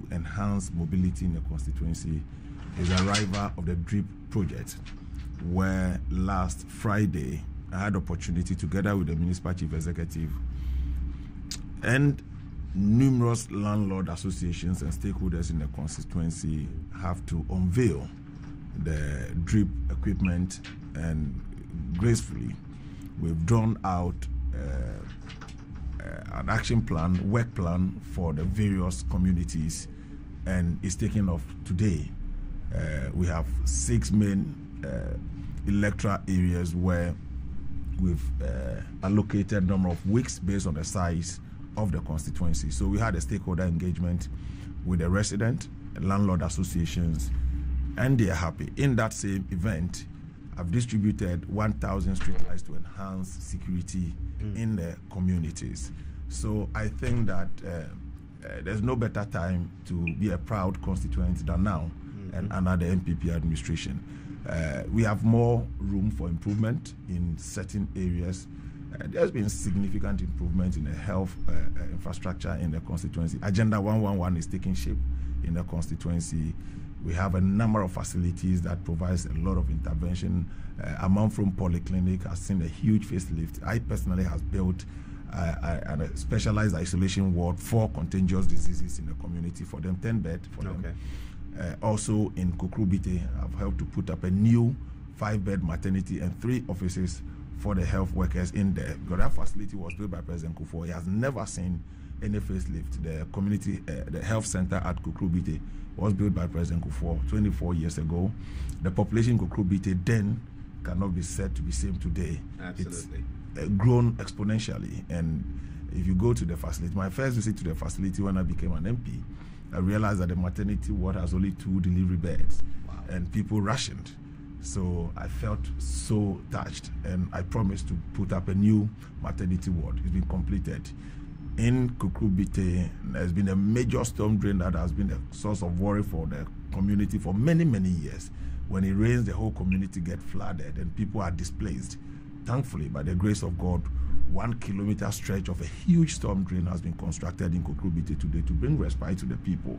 to enhance mobility in the constituency is the arrival of the DRIP project, where last Friday I had the opportunity, together with the municipal chief executive and numerous landlord associations and stakeholders in the constituency, have to unveil the DRIP equipment, and gracefully we've drawn out an action plan, work plan for the various communities, and it's taking off today. We have 6 main electoral areas where we've allocated number of weeks based on the size of the constituency. So we had a stakeholder engagement with the resident and landlord associations, and they are happy. In that same event, I've distributed 1,000 streetlights to enhance security in the communities. So I think that there's no better time to be a proud constituent than now, and under the MPP administration. We have more room for improvement in certain areas. There's been significant improvement in the health infrastructure in the constituency. Agenda 111 is taking shape in the constituency. We have a number of facilities that provides a lot of intervention. Armstrong Polyclinic has seen a huge facelift. I personally have built a specialized isolation ward for contagious diseases in the community for them, 10 beds for them. Also in Kukrubite, I've helped to put up a new 5-bed maternity and 3 offices for the health workers in there. Because that facility was built by President Kufuor. He has never seen any facelift. The community, the health center at Kukrubite was built by President Kufuor 24 years ago. The population in Kukrubite then cannot be said to be same today. Absolutely. It's grown exponentially. And if you go to the facility, my first visit to the facility when I became an MP, I realized that the maternity ward has only 2 delivery beds. Wow. And people rationed. So I felt so touched, and I promised to put up a new maternity ward. It's been completed. In Kukrubite, there's been a major storm drain that has been a source of worry for the community for many, many years. When it rains, the whole community gets flooded and people are displaced. Thankfully, by the grace of God, 1 kilometer stretch of a huge storm drain has been constructed in Kukrubite today to bring respite to the people.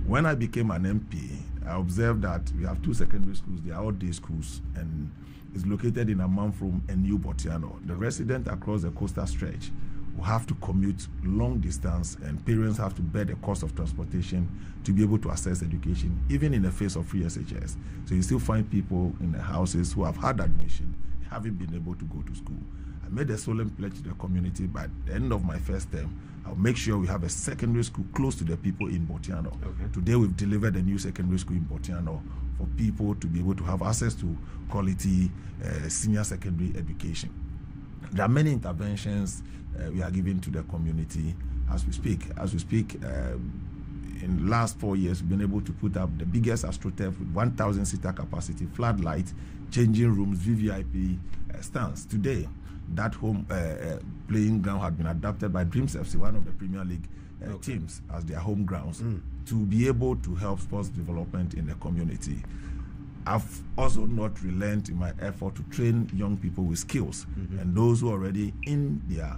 When I became an MP, I observed that we have 2 secondary schools. They are all day schools, and it's located in Amanfrom and New Botiano. The residents across the coastal stretch will have to commute long distance, and parents have to bear the cost of transportation to be able to access education, even in the face of free SHS. So you still find people in the houses who have had admission, haven't been able to go to school. I made a solemn pledge to the community by the end of my first term. I'll make sure we have a secondary school close to the people in Botiano. Today we've delivered a new secondary school in Botiano for people to be able to have access to quality senior secondary education. There are many interventions we are giving to the community as we speak. In the last 4 years, we've been able to put up the biggest AstroTurf with 1,000-seater capacity, floodlights, changing rooms, VVIP stands. Today, that home playing ground had been adapted by Dreams FC, one of the Premier League teams, as their home grounds, to be able to help sports development in the community. I've also not relented in my effort to train young people with skills, and those who are already in their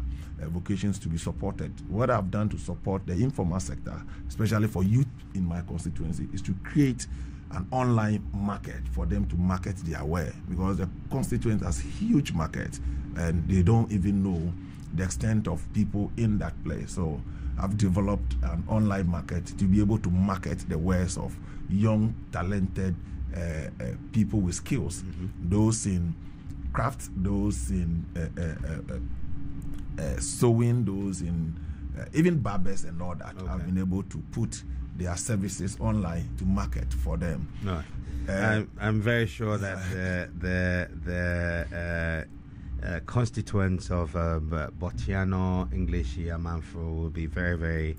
vocations to be supported. What I've done to support the informal sector, especially for youth in my constituency, is to create an online market for them to market their wear, because the constituent has huge market and they don't even know the extent of people in that place. So I've developed an online market to be able to market the wares of young, talented people with skills, those in craft, those in sewing, those in even barbers and all that. I've been able to put their services online to market for them. No, I'm very sure that the constituents of Botiano, English, Amanfro will be very, very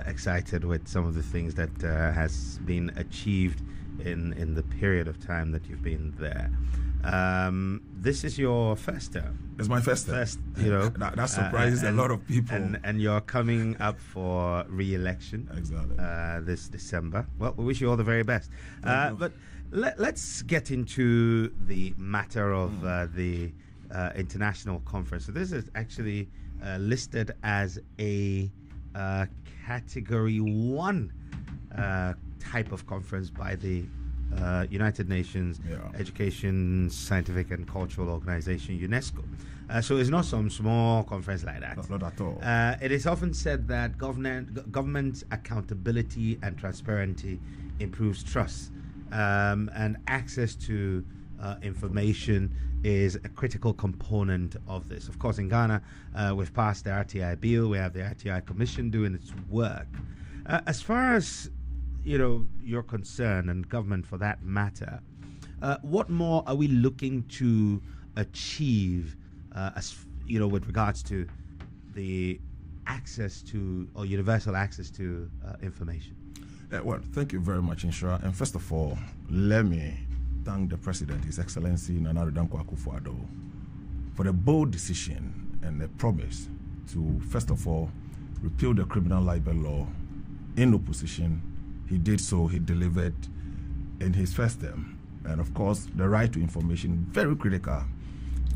excited with some of the things that has been achieved in the period of time that you've been there. This is your first term. It's my first term. You know, that surprises a lot of people. And you're coming up for re-election. Exactly. This December. Well, we wish you all the very best. But let's get into the matter of the international conference. So this is actually listed as a Category 1 type of conference by the United Nations Education, Scientific and Cultural Organization, UNESCO. So it's not some small conference like that. Not at all. It is often said that government accountability and transparency improves trust, and access to information is a critical component of this. Of course, in Ghana, we've passed the RTI bill. We have the RTI Commission doing its work. As far as you're concerned, and government for that matter, what more are we looking to achieve, with regards to the access to, or universal access to, information? Well, thank you very much, Xtra. And first of all, let me thank the President, His Excellency Nana Addo Dankwa Akufo-Addo, for the bold decision and the promise to, first of all, repeal the criminal libel law. In opposition, he did so, he delivered in his first term. And of course, the right to information, very critical.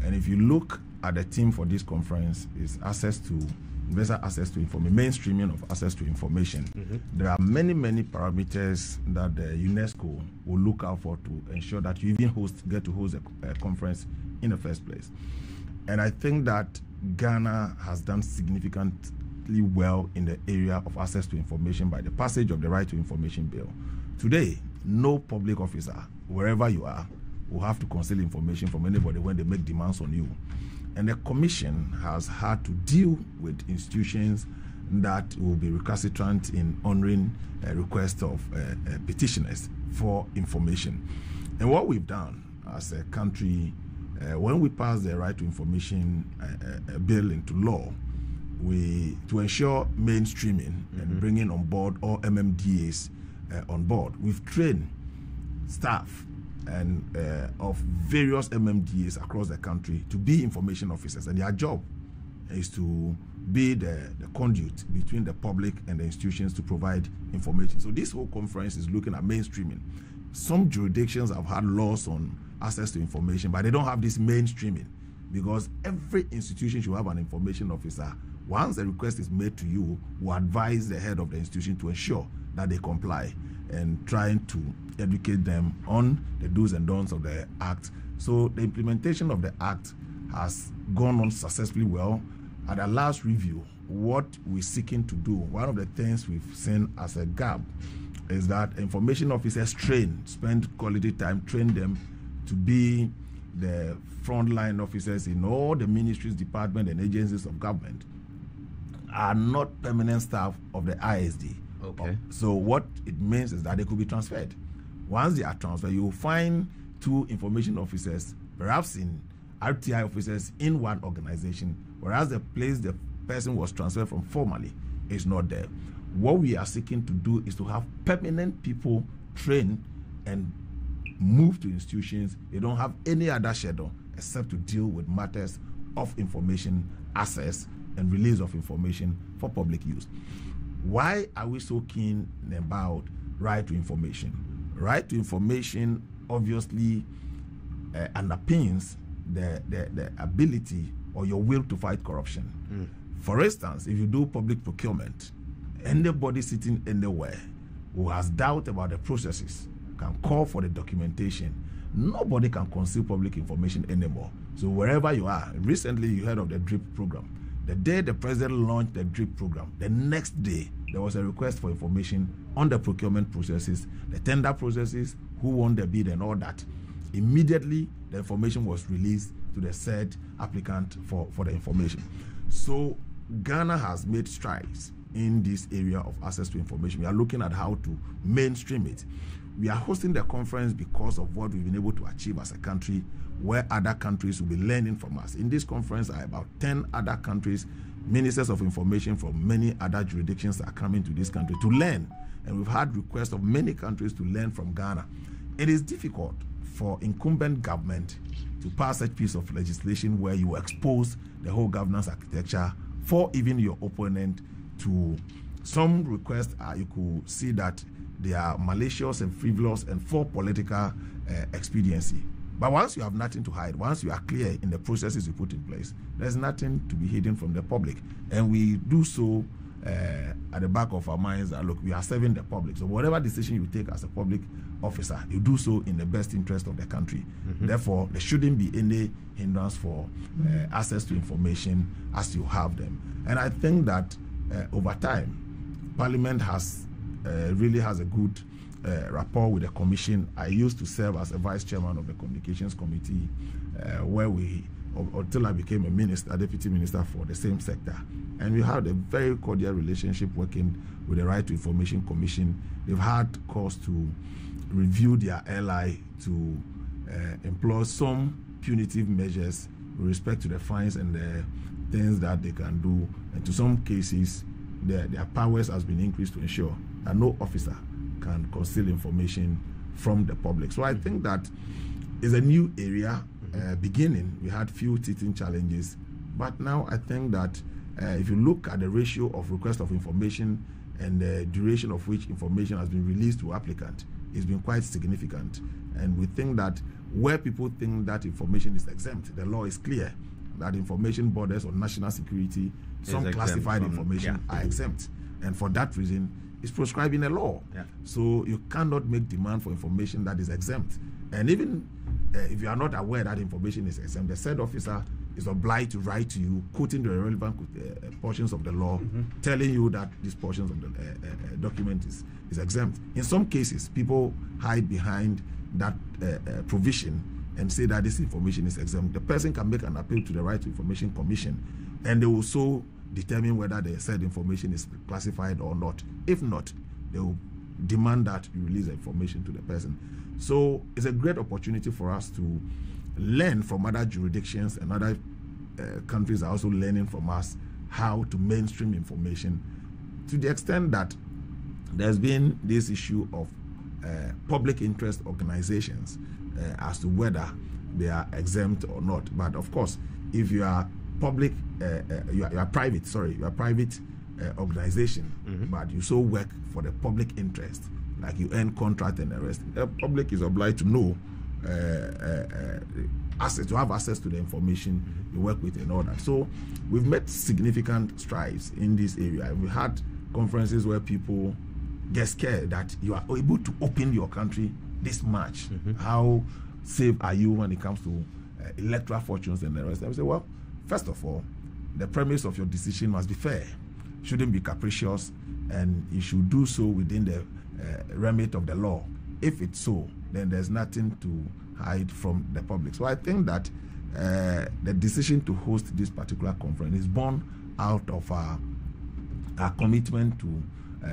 And if you look at the theme for this conference, is universal access to information, mainstreaming of access to information. Mm-hmm. There are many, many parameters that the UNESCO will look out for to ensure that you even get to host a conference in the first place. And I think that Ghana has done significantly well in the area of access to information by the passage of the Right to Information Bill. Today, no public officer, wherever you are, will have to conceal information from anybody when they make demands on you. And the Commission has had to deal with institutions that will be recalcitrant in honoring a request of petitioners for information. And what we've done as a country, when we passed the Right to Information bill into law, to ensure mainstreaming and bringing on board all MMDAs on board, we've trained staff and of various MMDAs across the country to be information officers, and their job is to be the conduit between the public and the institutions to provide information. So this whole conference is looking at mainstreaming. Some jurisdictions have had laws on access to information, but they don't have this mainstreaming, because every institution should have an information officer. Once a request is made to you, will advise the head of the institution to ensure that they comply, and trying to educate them on the do's and don'ts of the Act. So the implementation of the Act has gone on successfully well. At the last review, what we're seeking to do, one of the things we've seen as a gap is that information officers spend quality time, train them to be the frontline officers in all the ministries, departments, and agencies of government, are not permanent staff of the ISD. Okay. So what it means is that they could be transferred. Once they are transferred, you will find 2 information officers, perhaps in RTI officers in one organization, whereas the place the person was transferred from formally is not there. What we are seeking to do is to have permanent people trained and move to institutions. They don't have any other schedule except to deal with matters of information access and release of information for public use. Why are we so keen about right to information? Right to information obviously underpins the ability or your will to fight corruption. For instance, if you do public procurement, anybody sitting anywhere who has doubt about the processes can call for the documentation. Nobody can conceal public information anymore. So wherever you are, recently you heard of the DRIP program. The day the president launched the DRIP program, the next day there was a request for information on the procurement processes, the tender processes, who won the bid and all that. Immediately the information was released to the said applicant for the information. So Ghana has made strides in this area of access to information. We are looking at how to mainstream it. We are hosting the conference because of what we've been able to achieve as a country, where other countries will be learning from us. In this conference are about 10 other countries. Ministers of information from many other jurisdictions are coming to this country to learn. And we've had requests of many countries to learn from Ghana. It is difficult for incumbent government to pass such piece of legislation where you expose the whole governance architecture for even your opponent to some requests. You could see that they are malicious and frivolous and for political expediency. But once you have nothing to hide, once you are clear in the processes you put in place, there's nothing to be hidden from the public. And we do so at the back of our minds that, look, we are serving the public. So whatever decision you take as a public officer, you do so in the best interest of the country. Therefore, there shouldn't be any hindrance for access to information as you have them. And I think that over time, Parliament really has a good rapport with the Commission. I used to serve as a vice chairman of the Communications Committee, where until I became a deputy minister for the same sector. And we had a very cordial relationship working with the Right to Information Commission. They've had cause to review their LI to employ some punitive measures with respect to the fines and the things that they can do. And to some cases, their powers has been increased to ensure that no officer can conceal information from the public. So I think that is a new area. Beginning, we had few teething challenges, but now I think that if you look at the ratio of request of information and the duration of which information has been released to applicant, it's been quite significant. And we think that where people think that information is exempt, the law is clear that information borders on national security, some classified information are exempt. And for that reason, it's prescribed in the law. So you cannot make demand for information that is exempt. And even if you are not aware that information is exempt, the said officer is obliged to write to you, quoting the relevant portions of the law, telling you that these portions of the document is exempt. In some cases, people hide behind that provision and say that this information is exempt. The person can make an appeal to the Right to Information Commission, and they will so determine whether the said information is classified or not. If not, they will demand that you release the information to the person. So it's a great opportunity for us to learn from other jurisdictions, and other countries are also learning from us how to mainstream information, to the extent that there's been this issue of public interest organizations as to whether they are exempt or not. But of course, if you are public, you are private organization, but you so work for the public interest, like you earn contract and the rest, the public is obliged to know to have access to the information you work with and all that. So we've made significant strides in this area. We had conferences where people get scared that you are able to open your country this much. How safe are you when it comes to electoral fortunes and the rest? I would say, well, first of all, the premise of your decision must be fair, shouldn't be capricious, and you should do so within the remit of the law. If it's so, then there's nothing to hide from the public. So I think that the decision to host this particular conference is born out of our commitment to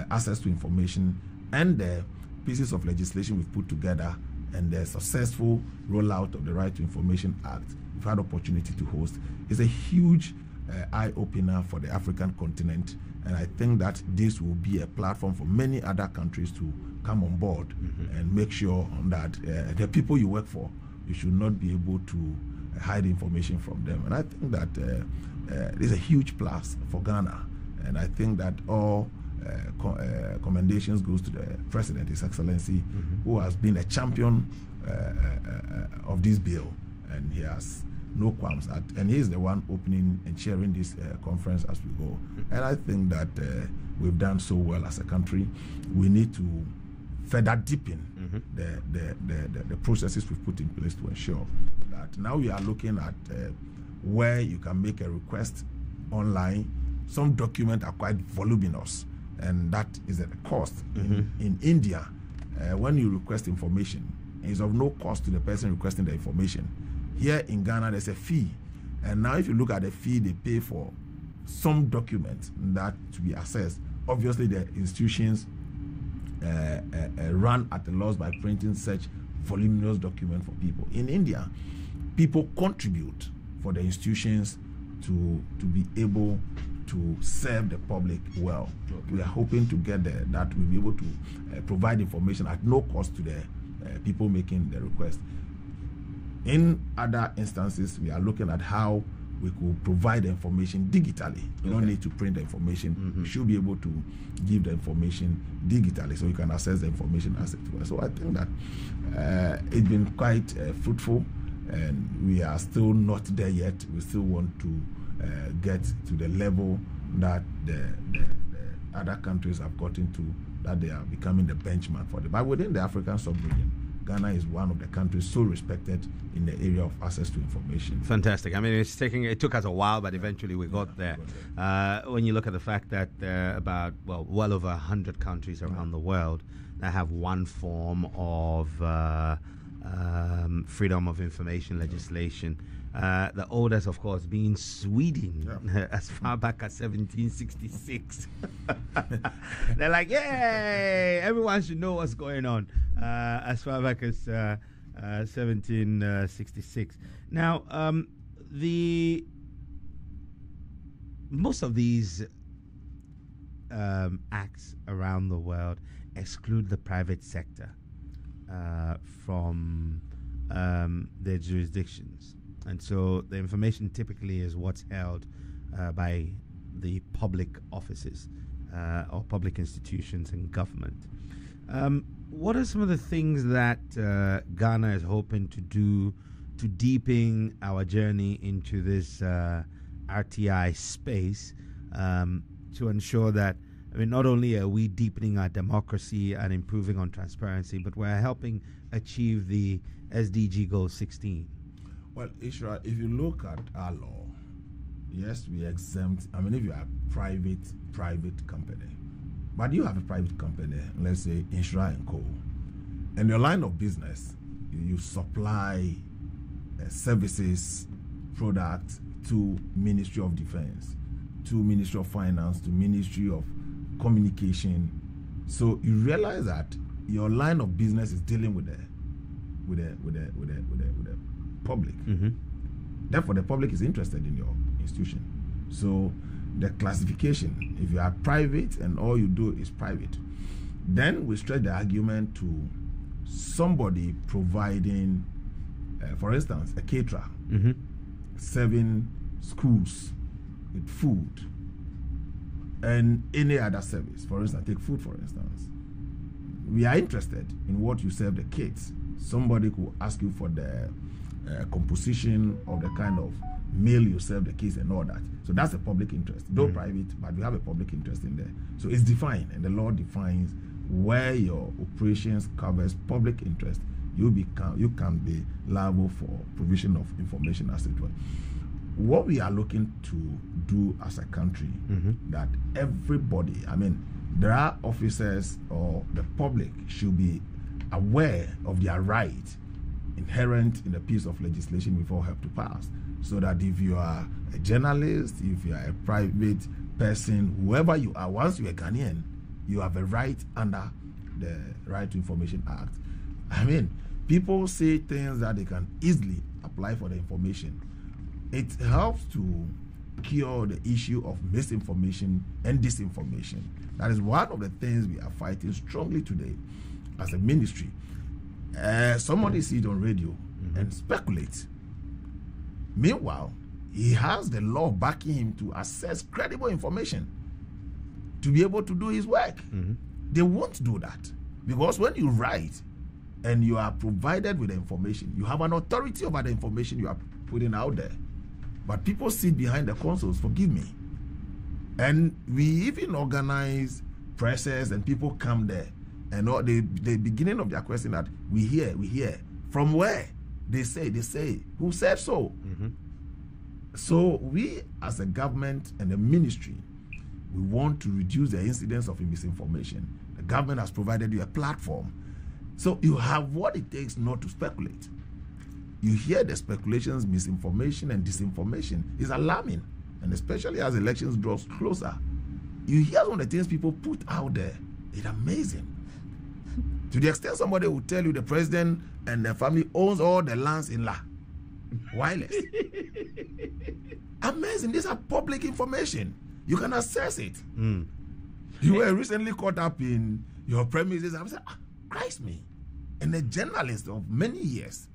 access to information and the pieces of legislation we've put together and the successful rollout of the Right to Information Act. We've had opportunity to host. It's a huge eye-opener for the African continent, and I think that this will be a platform for many other countries to come on board and make sure that the people you work for, you should not be able to hide information from them. And I think that this is a huge plus for Ghana, and I think that all commendations goes to the President, His Excellency, who has been a champion of this bill, and he has no qualms at, and he's the one opening and chairing this conference as we go. And I think that we've done so well as a country. We need to further deepen the processes we've put in place to ensure that now we are looking at where you can make a request online. Some documents are quite voluminous, and that is at a cost. In India, when you request information, it's of no cost to the person requesting the information. Here in Ghana, there's a fee, and now if you look at the fee they pay for some documents that to be accessed, obviously the institutions run at a loss by printing such voluminous document for people. In India, people contribute for the institutions to be able to serve the public well. We are hoping to get that we'll be able to provide information at no cost to the people making the request. In other instances, we are looking at how we could provide the information digitally. You don't need to print the information. You should be able to give the information digitally so you can access the information as it were. So I think that it's been quite fruitful, and we are still not there yet. We still want to get to the level that the other countries have gotten to, that they are becoming the benchmark for them. But within the African sub-region, Ghana is one of the countries so respected in the area of access to information. Fantastic. I mean, it took us a while, but eventually we got there. When you look at the fact that there are about, well over 100 countries around the world that have one form of freedom of information legislation. The oldest, of course, being Sweden, as far back as 1766. They're like, yay! Everyone should know what's going on. As far back as 1766. Now, most of these acts around the world exclude the private sector from their jurisdictions. And so the information typically is what's held by the public offices or public institutions and government. What are some of the things that Ghana is hoping to do to deepen our journey into this RTI space to ensure that, I mean, not only are we deepening our democracy and improving on transparency, but we're helping achieve the SDG Goal 16? Well, Xtra, if you look at our law, yes, we exempt, I mean, if you are a private company, but you have a private company, let's say Xtra & Co., and your line of business, you supply services, products to Ministry of Defense, to Ministry of Finance, to Ministry of Communication. So you realize that your line of business is dealing with the public. Mm-hmm. Therefore, the public is interested in your institution. So the classification, if you are private and all you do is private, then we stretch the argument to somebody providing, for instance, a caterer, mm-hmm. serving schools with food and any other service. For instance, take food, for instance. We are interested in what you serve the kids. Somebody could ask you for the composition of the kind of meal you serve the kids and all that. So that's a public interest, though private, but we have a public interest in there. So it's defined, and the law defines where your operations covers public interest. You can be liable for provision of information as it were. What we are looking to do as a country, that everybody, I mean, there are officers or the public should be aware of their right inherent in the piece of legislation we all have to pass, so that if you are a journalist, if you are a private person, whoever you are, once you are Ghanaian, you have a right under the Right to Information Act. I mean, people say things that they can easily apply for the information. It helps to cure the issue of misinformation and disinformation. That is one of the things we are fighting strongly today as a ministry. Somebody sees it on radio and speculates. Meanwhile, he has the law backing him to access credible information to be able to do his work. They won't do that, because when you write and you are provided with the information, you have an authority over the information you are putting out there. But people sit behind the consoles, forgive me. And we even organize presses and people come there. And all the beginning of their question that we hear. From where? They say. Who said so? So we as a government and a ministry, we want to reduce the incidence of misinformation. The government has provided you a platform. So you have what it takes not to speculate. You hear the speculations, misinformation and disinformation is alarming. And especially as elections draw closer, you hear some of the things people put out there. It's amazing. To the extent somebody will tell you the president and the family owns all the lands in La. Wireless. Amazing. These are public information. You can access it. You were recently caught up in your premises. I said, Christ me. And a journalist of many years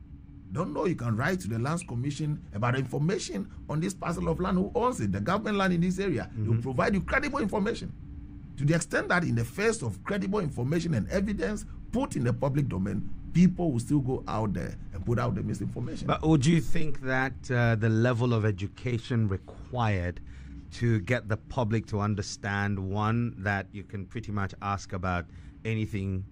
don't know you can write to the Lands Commission about information on this parcel of land, who owns it, the government land in this area. They will provide you credible information. To the extent that in the face of credible information and evidence put in the public domain, people will still go out there and put out the misinformation. But would you think that the level of education required to get the public to understand, one, that you can pretty much ask about anything,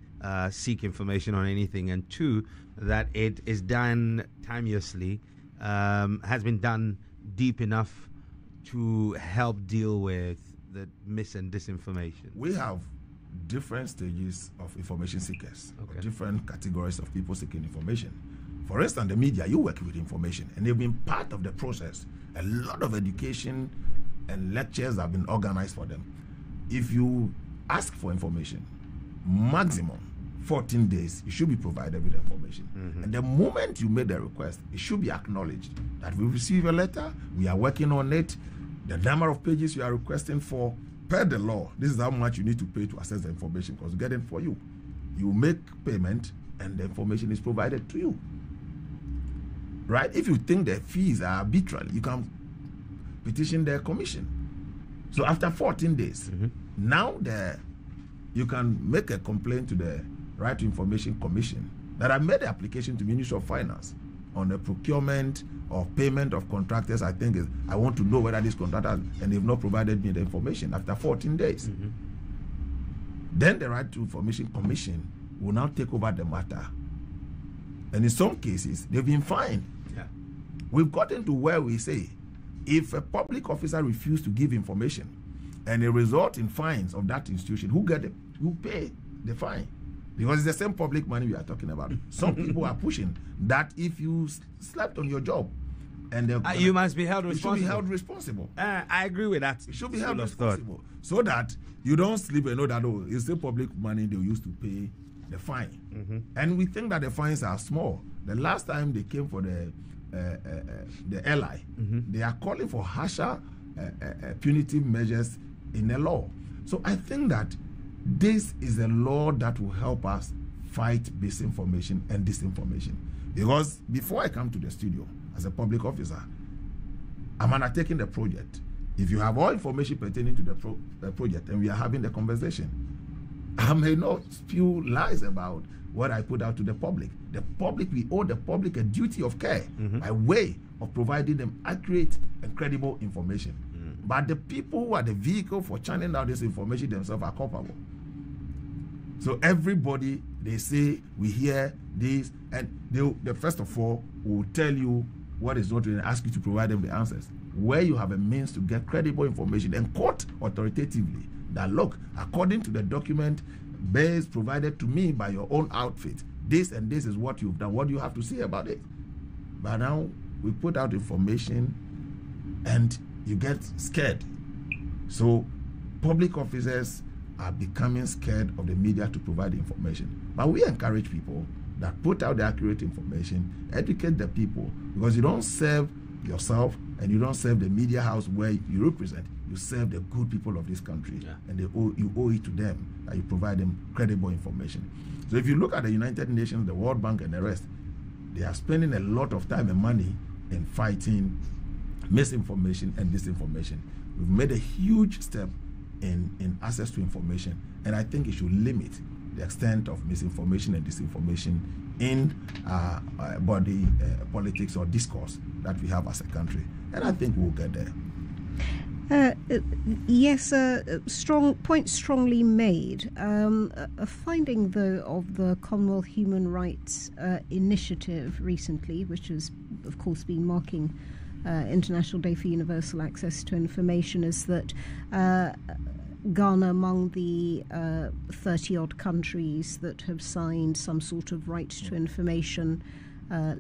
seek information on anything, and two, that it is done timeously, has been done deep enough to help deal with the mis and disinformation? We have different stages of information seekers, Okay. different categories of people seeking information. For instance, the media, you work with information, and they've been part of the process. A lot of education and lectures have been organized for them. If you ask for information, maximum 14 days, you should be provided with information. And the moment you made the request, it should be acknowledged that we receive a letter, we are working on it, the number of pages you are requesting for, per the law, this is how much you need to pay to access the information, because we get it for you. You make payment, and the information is provided to you. Right? If you think the fees are arbitrary, you can petition the commission. So after 14 days, now you can make a complaint to the Right to Information Commission that I made the application to Ministry of Finance on the procurement or payment of contractors. I think I want to know whether these contractors, and they've not provided me the information after 14 days. Then the Right to Information Commission will now take over the matter. And in some cases, they've been fined. Yeah. We've gotten to where we say, if a public officer refuses to give information and it results in fines of that institution, who pay the fine? Because it's the same public money we are talking about. Some people are pushing that if you slept on your job, and you must be held responsible. You should be held responsible. I agree with that. You should be held responsible, so that you don't sleep and know that, oh, it's the public money they used to pay the fine. And we think that the fines are small. The last time they came for the LI, they are calling for harsher punitive measures in the law. So I think that this is a law that will help us fight misinformation and disinformation. Because before I come to the studio as a public officer, I'm undertaking the project. If you have all information pertaining to the project and we are having the conversation, I may not spew lies about what I put out to the public. The public, we owe the public a duty of care by way of providing them accurate and credible information. But the people who are the vehicle for channeling out this information themselves are culpable. So everybody, they say, we hear this, and they first of all will tell you what is not, and ask you to provide them the answers. Where you have a means to get credible information and quote authoritatively that, look, according to the document base provided to me by your own outfit, this and this is what you've done. What do you have to say about it? But now we put out information and you get scared. So public officers are becoming scared of the media to provide information. But we encourage people that put out the accurate information, educate the people, because you don't serve yourself and you don't serve the media house where you represent. You serve the good people of this country, and you owe it to them that you provide them credible information. So if you look at the United Nations, the World Bank, and the rest, they are spending a lot of time and money in fighting misinformation and disinformation. We've made a huge step in access to information, and I think it should limit the extent of misinformation and disinformation in body politics or discourse that we have as a country, and I think we'll get there. Yes, strongly made. A finding, though, of the Commonwealth Human Rights Initiative recently, which has, of course, been marking International Day for Universal Access to Information, is that Ghana, among the 30-odd countries that have signed some sort of right to information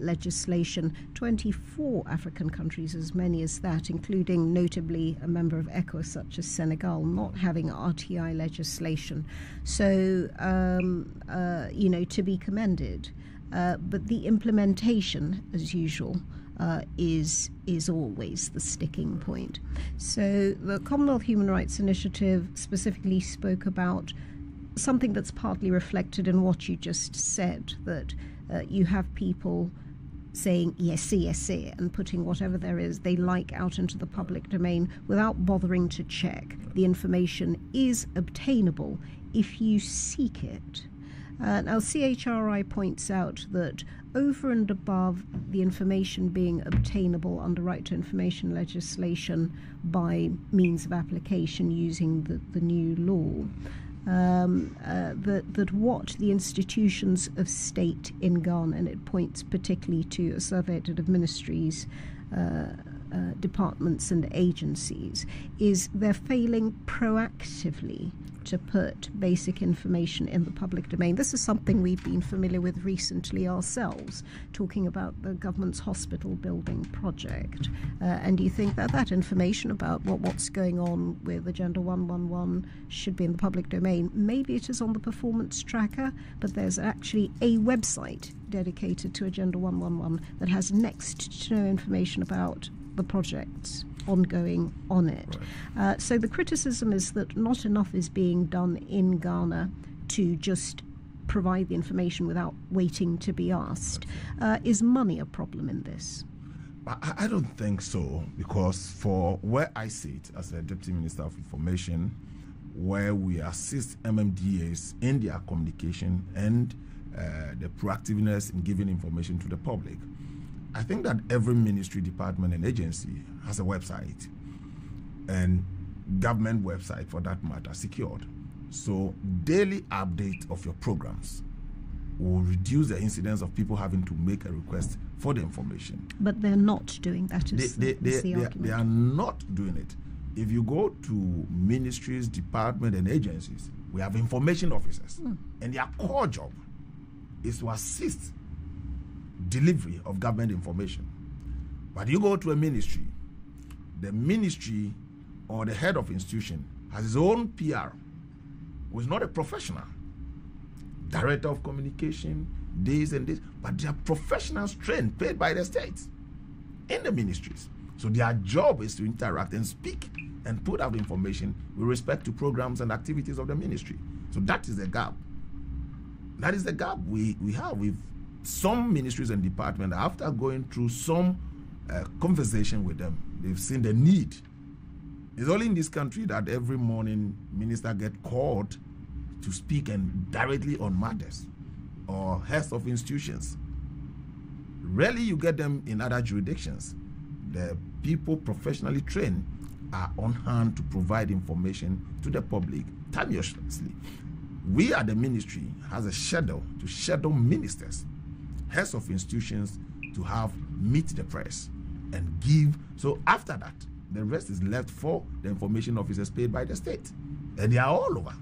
legislation, 24 African countries, as many as that, including notably a member of Ekow such as Senegal, not having RTI legislation. So, to be commended. But the implementation, as usual, is always the sticking point. So the Commonwealth Human Rights Initiative specifically spoke about something that's partly reflected in what you just said, that you have people saying yes, and putting whatever there is they like out into the public domain without bothering to check. The information is obtainable if you seek it. Now, CHRI points out that over and above the information being obtainable under right to information legislation by means of application using the new law, that what the institutions of state in Ghana, and it points particularly to a survey of ministries, departments and agencies, is they're failing proactively to put basic information in the public domain. This is something we've been familiar with recently ourselves, talking about the government's hospital building project. And do you think that that information about what's going on with Agenda 111 should be in the public domain? Maybe it is on the performance tracker, but there's actually a website dedicated to Agenda 111 that has next to no information about the projects ongoing on it. Right. So the criticism is that not enough is being done in Ghana to just provide the information without waiting to be asked. Is money a problem in this? I don't think so, because for where I sit as a Deputy Minister of Information, where we assist MMDAs in their communication and the proactiveness in giving information to the public, I think that every ministry, department, and agency has a website, and government website for that matter, secured. So daily update of your programs will reduce the incidence of people having to make a request for the information. But they're not doing that. They are not doing it. If you go to ministries, department, and agencies, we have information officers, and their core job is to assist delivery of government information. But you go to a ministry, the ministry or the head of institution has his own PR, who is not a professional, director of communication, this and this, but they are professionals trained, paid by the state in the ministries. So their job is to interact and speak and put out information with respect to programs and activities of the ministry. So that is the gap. That is the gap we have with some ministries and departments. After going through some conversation with them, they've seen the need. It's only in this country that every morning ministers get called to speak and directly on matters or heads of institutions. Rarely you get them in other jurisdictions. The people professionally trained are on hand to provide information to the public timeously. We at the ministry has a schedule to schedule ministers, heads of institutions, to have meet the press and give. So after that, the rest is left for the information officers paid by the state, and they are all over.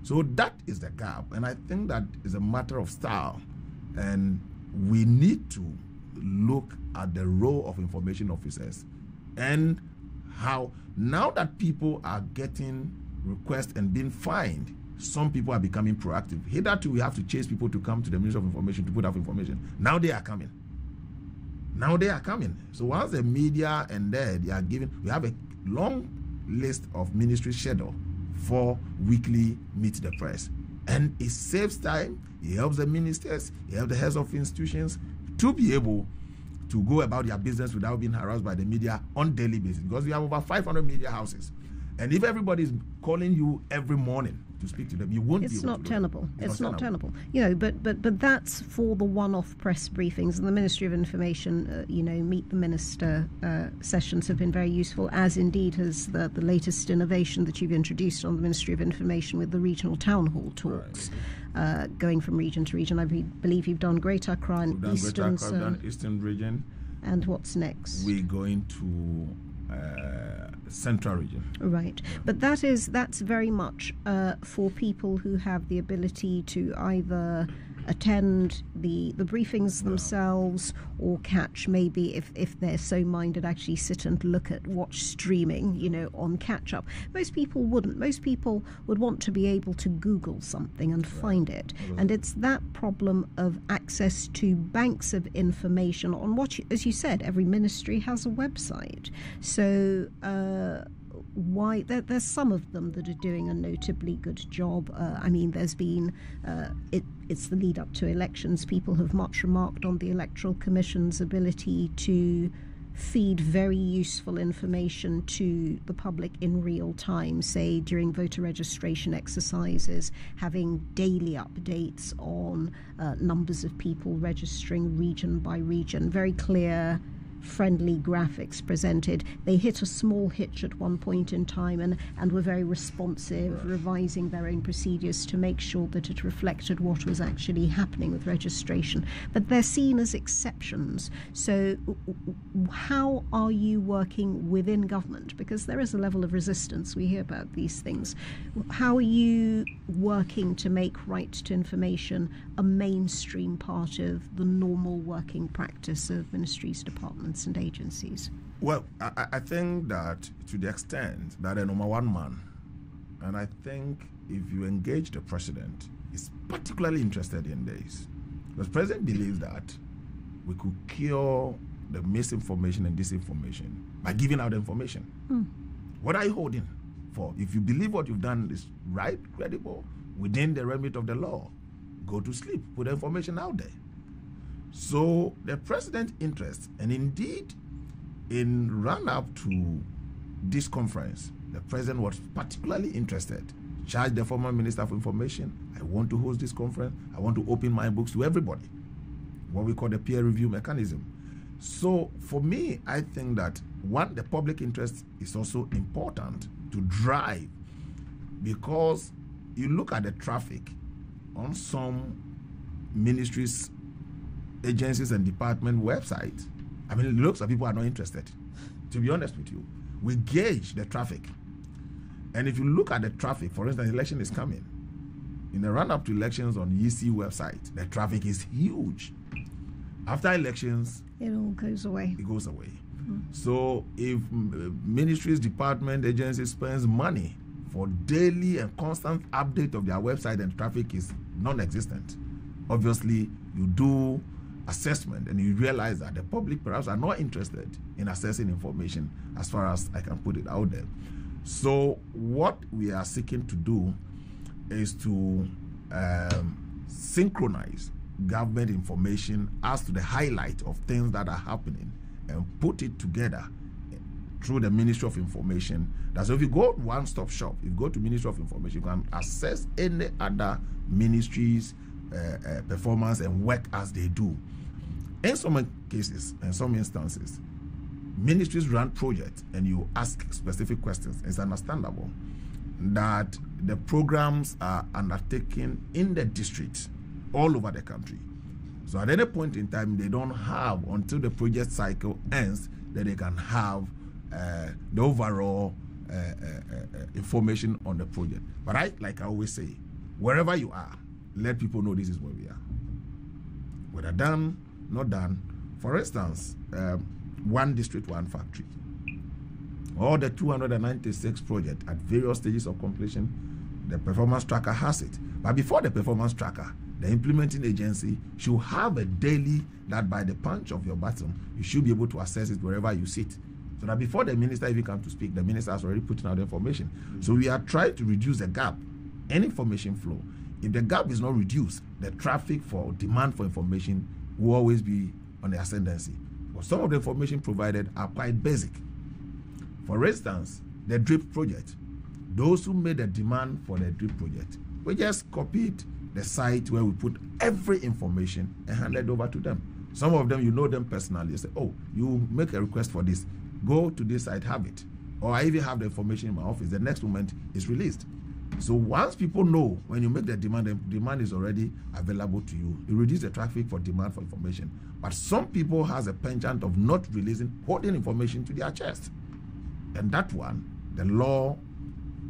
So that is the gap, and I think that is a matter of style, and we need to look at the role of information officers and how, now that people are getting requests and being fined, some people are becoming proactive. Hitherto, we have to chase people to come to the Ministry of Information to put up information. Now they are coming. So once the media and they are giving, we have a long list of ministry schedule for weekly meet the press. And it saves time, it helps the ministers, it helps the heads of institutions to be able to go about their business without being harassed by the media on daily basis. Because we have over 500 media houses. And if everybody is calling you every morning to speak to them, you won't be able to. It's not tenable. You know, but that's for the one-off press briefings, and the Ministry of Information, meet the minister sessions have been very useful, as indeed has the latest innovation that you've introduced on the Ministry of Information with the regional town hall talks, going from region to region. I believe you've done Greater Accra and Eastern. We've done Eastern region. And what's next? We're going to Central region. Right. But that's very much for people who have the ability to either attend the briefings themselves or catch, maybe if they're so minded, actually sit and watch streaming, on catch up. Most people wouldn't. Most people would want to be able to Google something and find it. And it's that problem of access to banks of information on what, as you said, every ministry has a website. So why there's some of them that are doing a notably good job. There's been it's the lead up to elections. People have much remarked on the Electoral Commission's ability to feed very useful information to the public in real time, say during voter registration exercises, having daily updates on numbers of people registering region by region, very clear, friendly graphics presented. They hit a small hitch at one point in time and were very responsive, revising their own procedures to make sure that it reflected what was actually happening with registration. But they're seen as exceptions. So how are you working within government? Because there is a level of resistance. We hear about these things. How are you working to make right to information a mainstream part of the normal working practice of ministries, departments and agencies? Well, I think that to the extent that a number one man, and I think if you engage the president, is particularly interested in this. Because the president believes that we could cure the misinformation and disinformation by giving out information. What are you holding for? If you believe what you've done is right, credible, within the remit of the law, go to sleep, put the information out there. So the president's interest, and indeed in run-up to this conference, the president was particularly interested, charged the former Minister for Information, I want to host this conference, I want to open my books to everybody, what we call the peer review mechanism. So for me, I think that one, the public interest is also important to drive, because you look at the traffic on some ministries, agencies and department websites. I mean, lots of people are not interested. To be honest with you, we gauge the traffic. And if you look at the traffic, for instance, election is coming. In the run-up to elections on EC website, the traffic is huge. After elections, it all goes away. It goes away. So if ministries, department, agencies spends money for daily and constant update of their website and traffic is non-existent, obviously you do assessment and you realize that the public perhaps are not interested in accessing information, as far as I can put it out there. So what we are seeking to do is to synchronize government information as to the highlight of things that are happening and put it together through the Ministry of Information. That's so if you go one-stop shop, if you go to Ministry of Information, you can access any other ministries' performance and work as they do. In some cases, in some instances, ministries run projects and you ask specific questions. It's understandable that the programs are undertaken in the districts all over the country. So at any point in time, they don't have until the project cycle ends that they can have the overall information on the project. But like I always say, wherever you are, let people know this is where we are. Whether done, not done. For instance, one district, one factory. All the 296 projects at various stages of completion, the performance tracker has it. But before the performance tracker, the implementing agency should have a daily that by the punch of your button, you should be able to access it wherever you sit. So that before the minister even comes to speak, the minister has already put out the information. So we are trying to reduce the gap in information flow. If the gap is not reduced, the traffic for demand for information will always be on the ascendancy. But some of the information provided are quite basic. For instance, the drip project. Those who made the demand for the drip project, we just copied the site where we put every information and handed over to them. Some of them, you know them personally. You say, oh, you make a request for this. Go to this site, have it. Or I even have the information in my office. The next moment is released. So once people know when you make the demand is already available to you, you reduce the traffic for demand for information. But some people has a penchant of not releasing, holding information to their chest. And that one, the law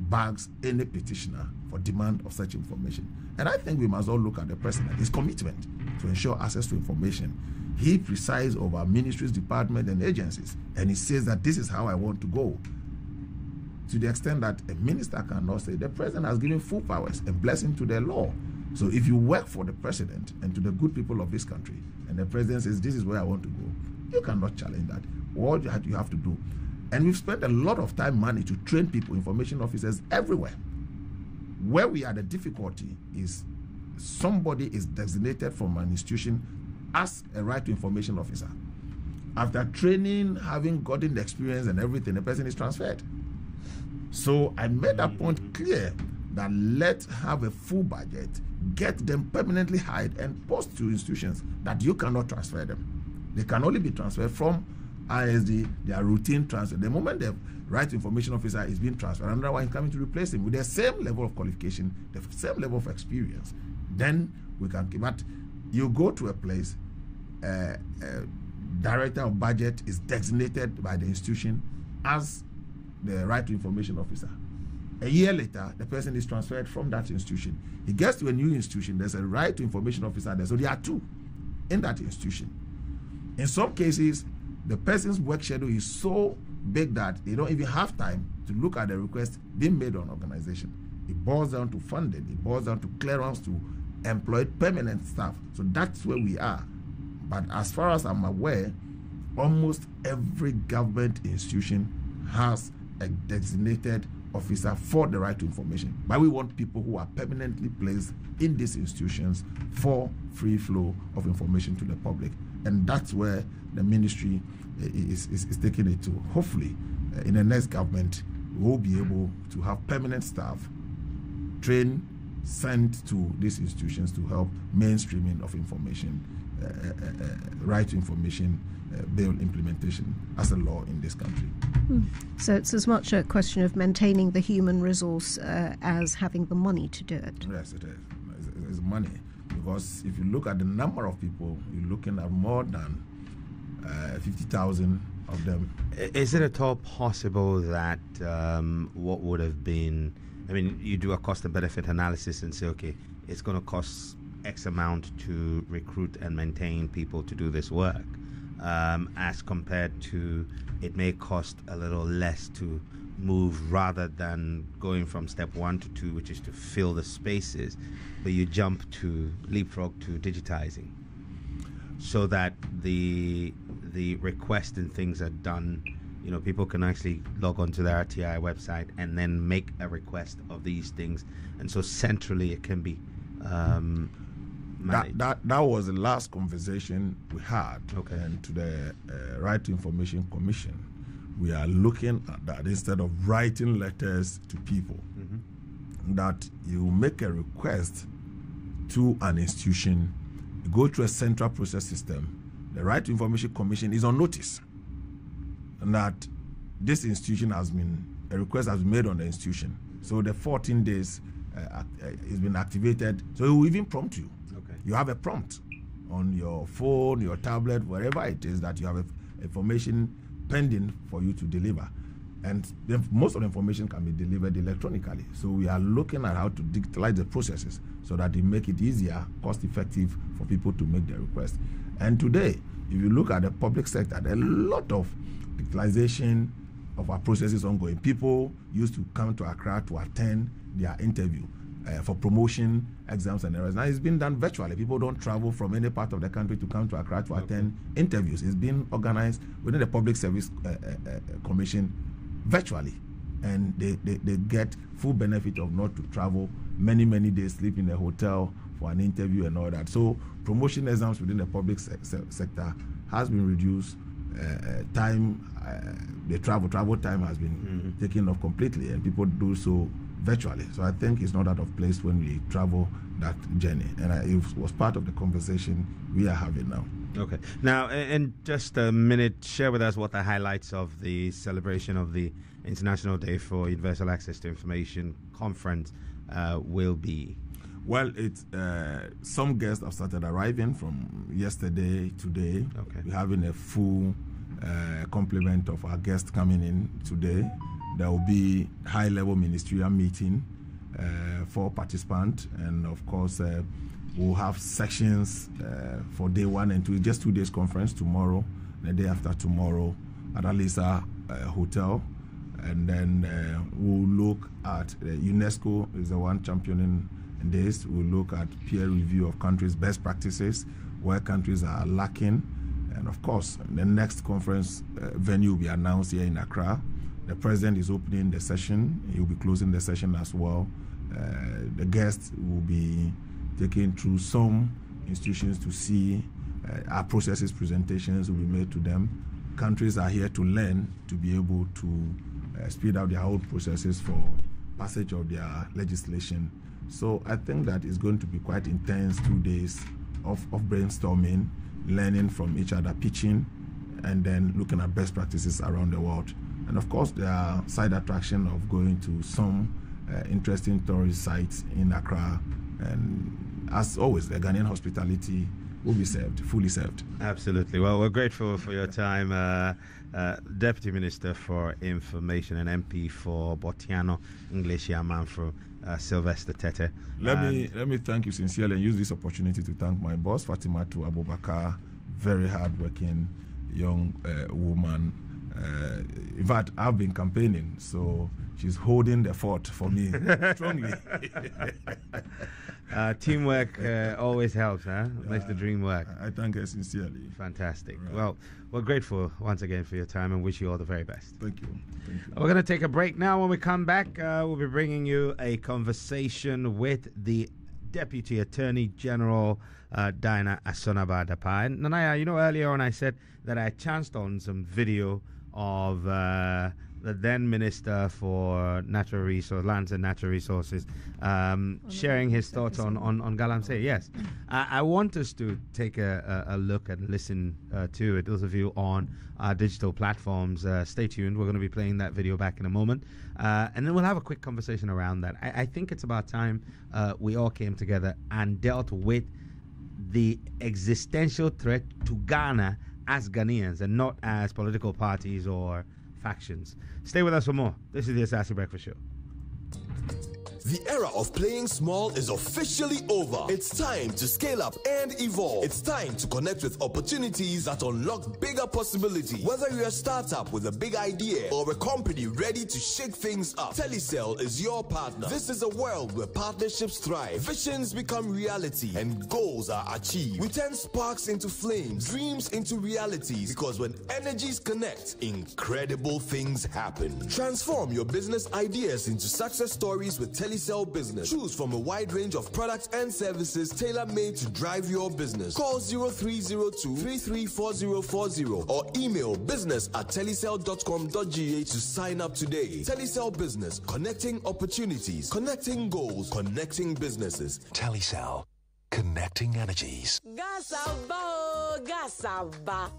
bags any petitioner for demand of such information. And I think we must all look at the president, his commitment to ensure access to information. He presides over ministries, departments, and agencies, and he says that this is how I want to go. To the extent that a minister cannot say the president has given full powers and blessing to the law. So if you work for the president and to the good people of this country, and the president says this is where I want to go, you cannot challenge that. What you have to do. And we've spent a lot of time, money to train people, information officers everywhere. Where we are, the difficulty is somebody is designated from an institution as a right to information officer. After training, having gotten the experience and everything, the person is transferred. So I made that point clear that let's have a full budget, get them permanently hired and post to institutions that you cannot transfer them. They can only be transferred from ISD, their routine transfer. The moment the right to information officer is being transferred, another one is coming to replace him with the same level of qualification, the same level of experience. Then we can, but you go to a place, director of budget is designated by the institution as the right to information officer. A year later, the person is transferred from that institution. He gets to a new institution, there's a right to information officer there. So there are two in that institution. In some cases, the person's work schedule is so big that they don't even have time to look at the request being made on organization. It boils down to funding, it boils down to clearance to employ permanent staff. So that's where we are. But as far as I'm aware, almost every government institution has a designated officer for the right to information. But we want people who are permanently placed in these institutions for free flow of information to the public. And that's where the ministry is taking it to. Hopefully, in the next government, we'll be able to have permanent staff trained, sent to these institutions to help mainstreaming of information, right to information bill implementation as a law in this country. So it's as much a question of maintaining the human resource as having the money to do it. Yes, it is. It's money. Because if you look at the number of people, you're looking at more than 50,000 of them. Is it at all possible that what would have been, I mean, you do a cost and benefit analysis and say, okay, it's going to cost X amount to recruit and maintain people to do this work, as compared to it may cost a little less to move rather than going from step 1 to 2, which is to fill the spaces, but you jump to leapfrog to digitizing so that the request and things are done. You know, people can actually log onto the RTI website and then make a request of these things, and so centrally it can be managed. That was the last conversation we had. Okay. And to the Right to Information Commission, we are looking at that instead of writing letters to people, that you make a request to an institution, you go through a central process system. The Right to Information Commission is on notice and that this institution a request has been made on the institution. So the 14 days has been activated. So it will even prompt you. Okay. You have a prompt on your phone, your tablet, wherever it is that you have information pending for you to deliver. And most of the information can be delivered electronically. So we are looking at how to digitalize the processes so that they make it easier, cost-effective for people to make their request. And today, if you look at the public sector, there are a lot of digitalization of our processes ongoing. People used to come to Accra to attend their interview for promotion, exams, and errors. Now it's been done virtually. People don't travel from any part of the country to come to Accra to attend interviews. It's been organized within the Public Service Commission virtually, and they get full benefit of not to travel many days, sleep in a hotel for an interview and all that. So promotion exams within the public sector has been reduced. The travel time has been taken off completely, and people do so virtually. So I think it's not out of place when we travel that journey, and it was part of the conversation we are having now. Okay. Now, in just a minute, share with us what the highlights of the celebration of the International Day for Universal Access to Information conference will be. Well, it's some guests have started arriving from yesterday, today. Okay. We're having a full complement of our guests coming in today. There will be high-level ministerial meeting for participants, and of course, we'll have sections for day 1 and 2, just 2 days conference tomorrow, the day after tomorrow at Alisa Hotel. And then we'll look at UNESCO is the one championing this. We'll look at peer review of countries' best practices, where countries are lacking. And of course, the next conference venue will be announced here in Accra. The president is opening the session. He'll be closing the session as well. The guests will be taken through some institutions to see Our processes presentations will be made to them. Countries are here to learn, to be able to speed up their own processes for passage of their legislation. So I think that it's going to be quite intense 2 days of brainstorming, learning from each other, pitching, and then looking at best practices around the world. And of course, there are side attraction of going to some interesting tourist sites in Accra. And as always, the Ghanaian hospitality will be served, fully served. Absolutely. Well, we're grateful for your time, Deputy Minister for Information and MP for Botiano, English Yamanfro, Sylvester Tete. Let me thank you sincerely and use this opportunity to thank my boss, Fatimatu Abubakar, very hardworking young woman. In fact, I've been campaigning, so she's holding the fort for me strongly. Teamwork always helps, huh? Makes the dream work. I thank her sincerely. Fantastic. Right. Well, we're grateful once again for your time and wish you all the very best. Thank you. Thank you. We're going to take a break now. When we come back, we'll be bringing you a conversation with the Deputy Attorney General, Dinah Asonaba-Dapai. Nanaya, you know, earlier on I said that I chanced on some video of the then Minister for Natural Resources, Lands and Natural Resources, sharing his thoughts on Galamsey. Yes. I want us to take a look and listen to it. Those of you on our digital platforms, stay tuned. We're going to be playing that video back in a moment. And then we'll have a quick conversation around that. I think it's about time we all came together and dealt with the existential threat to Ghana as Ghanaians and not as political parties or factions. Stay with us for more. This is the Asaase Breakfast Show. The era of playing small is officially over. It's time to scale up and evolve. It's time to connect with opportunities that unlock bigger possibilities. Whether you're a startup with a big idea or a company ready to shake things up, Telecel is your partner. This is a world where partnerships thrive, visions become reality, and goals are achieved. We turn sparks into flames, dreams into realities, because when energies connect, incredible things happen. Transform your business ideas into success stories with Telecel Business. Choose from a wide range of products and services tailor-made to drive your business. Call 0302-334040 or email business@telecel.com.gh to sign up today. Telecel Business, connecting opportunities, connecting goals, connecting businesses. Telecel, connecting energies. Gasaba.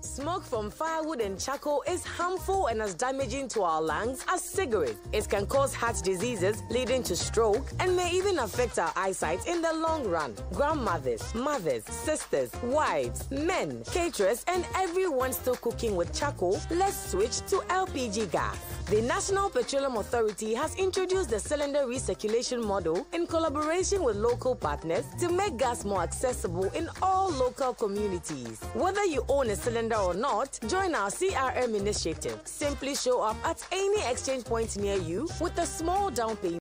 Smoke from firewood and charcoal is harmful and as damaging to our lungs as cigarettes. It can cause heart diseases leading to stroke and may even affect our eyesight in the long run. Grandmothers, mothers, sisters, wives, men, caterers, and everyone still cooking with charcoal, let's switch to LPG gas. The National Petroleum Authority has introduced the cylinder recirculation model in collaboration with local partners to make gas more accessible in all local communities. Whether you own a cylinder or not, join our CRM initiative. Simply show up at any exchange point near you with a small down payment